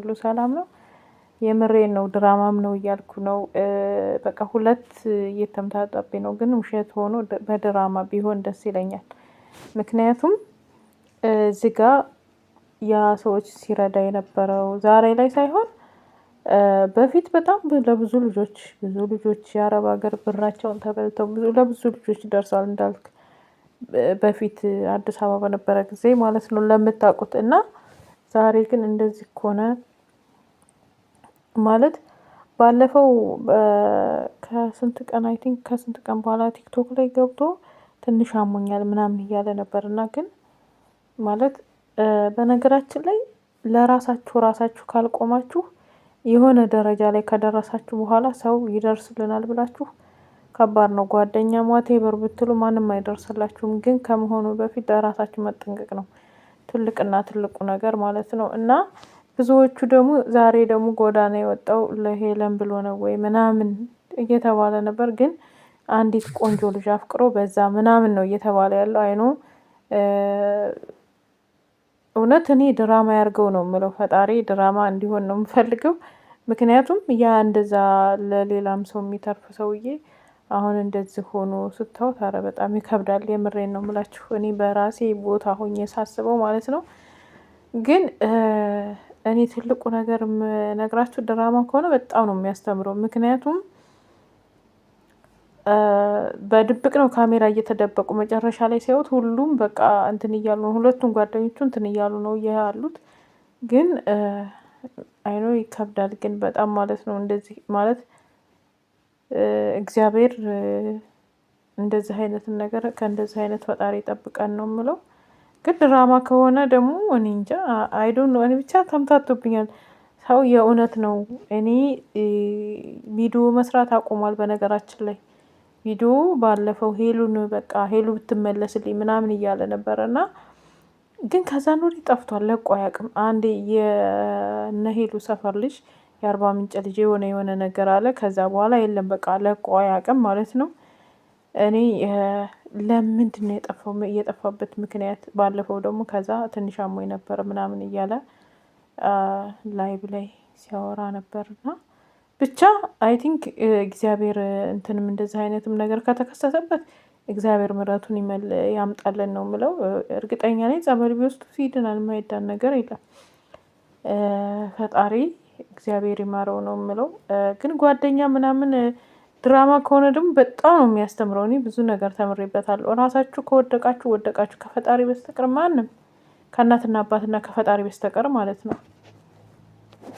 ሁሉ ሰላም ነው። የምሬን ነው። ድራማም ነው እያልኩ ነው። በቃ ሁለት እየተምታታብኝ ነው። ግን ውሸት ሆኖ በድራማ ቢሆን ደስ ይለኛል። ምክንያቱም እዚህ ጋ ያ ሰዎች ሲረዳ የነበረው ዛሬ ላይ ሳይሆን በፊት በጣም ለብዙ ልጆች የአረብ ሀገር ብራቸውን ተበልተው ለብዙ ልጆች ደርሰዋል። እንዳልክ በፊት አዲስ አበባ በነበረ ጊዜ ማለት ነው ለምታውቁት እና ዛሬ ግን እንደዚህ ከሆነ ማለት ባለፈው ከስንት ቀን አይ ቲንክ ከስንት ቀን በኋላ ቲክቶክ ላይ ገብቶ ትንሽ አሞኛል ምናምን እያለ ነበር እና ግን ማለት በነገራችን ላይ ራሳችሁ ካልቆማችሁ የሆነ ደረጃ ላይ ከደረሳችሁ በኋላ ሰው ይደርስልናል ብላችሁ ከባድ ነው። ጓደኛ ሟቴቨር ብትሉ ማንም አይደርስላችሁም። ግን ከመሆኑ በፊት ለራሳችሁ መጠንቀቅ ነው ትልቅና ትልቁ ነገር ማለት ነው። እና ብዙዎቹ ደግሞ ዛሬ ደግሞ ጎዳና የወጣው ለሄለን ብሎ ነው ወይ ምናምን እየተባለ ነበር። ግን አንዲት ቆንጆ ልጅ አፍቅሮ በዛ ምናምን ነው እየተባለ ያለው። አይኑ እውነት እኔ ድራማ ያርገው ነው የምለው። ፈጣሪ ድራማ እንዲሆን ነው የምፈልገው። ምክንያቱም ያ እንደዛ ለሌላም ሰው የሚተርፍ ሰውዬ አሁን እንደዚህ ሆኖ ስታዩት ኧረ በጣም ይከብዳል። የምሬን ነው የምላችሁ። እኔ በራሴ ቦታ ሆኜ ሳስበው ማለት ነው። ግን እኔ ትልቁ ነገር የምነግራችሁ ድራማ ከሆነ በጣም ነው የሚያስተምረው። ምክንያቱም በድብቅ ነው ካሜራ እየተደበቁ መጨረሻ ላይ ሲያዩት ሁሉም በቃ እንትን እያሉ ነው። ሁለቱም ጓደኞቹ እንትን እያሉ ነው ያሉት። ግን አይኖ ይከብዳል ግን በጣም ማለት ነው። እንደዚህ ማለት እግዚአብሔር እንደዚህ አይነትን ነገር ከእንደዚህ አይነት ፈጣሪ ይጠብቀን ነው የምለው። ግን ድራማ ከሆነ ደግሞ እኔ እንጃ አይ ዶንት ኖ እኔ ብቻ ተምታቶብኛል። ሰው የእውነት ነው። እኔ ቪዲዮ መስራት አቁሟል በነገራችን ላይ ቪዲዮ ባለፈው ሄሉን በቃ ሄሉ ብትመለስልኝ ምናምን እያለ ነበረ እና ግን ከዛን ወዲህ ጠፍቷል። ለቆ አያውቅም። አንዴ የነ ሄሉ ሰፈር ልጅ የአርባ ምንጭ ልጅ የሆነ ነገር አለ። ከዛ በኋላ የለም በቃ ለቆ አያውቅም ማለት ነው። እኔ ለምንድነው የጠፋው? የጠፋበት ምክንያት ባለፈው ደግሞ ከዛ ትንሽ አሞኝ ነበር ምናምን እያለ ላይቭ ላይ ሲያወራ ነበርና ብቻ አይ ቲንክ እግዚአብሔር እንትንም እንደዚህ አይነትም ነገር ከተከሰተበት እግዚአብሔር ምሕረቱን ያምጣልን ነው የምለው። እርግጠኛ ነኝ ጸበል ቢወስዱት ይድናል። የማይዳን ነገር የለም። ፈጣሪ እግዚአብሔር ይማረው ነው የምለው። ግን ጓደኛ ምናምን ድራማ ከሆነ ደግሞ በጣም ነው የሚያስተምረው። እኔ ብዙ ነገር ተምሬበታለሁ። ራሳችሁ ከወደቃችሁ ከፈጣሪ በስተቀር ማንም ከእናትና አባትና ከፈጣሪ በስተቀር ማለት ነው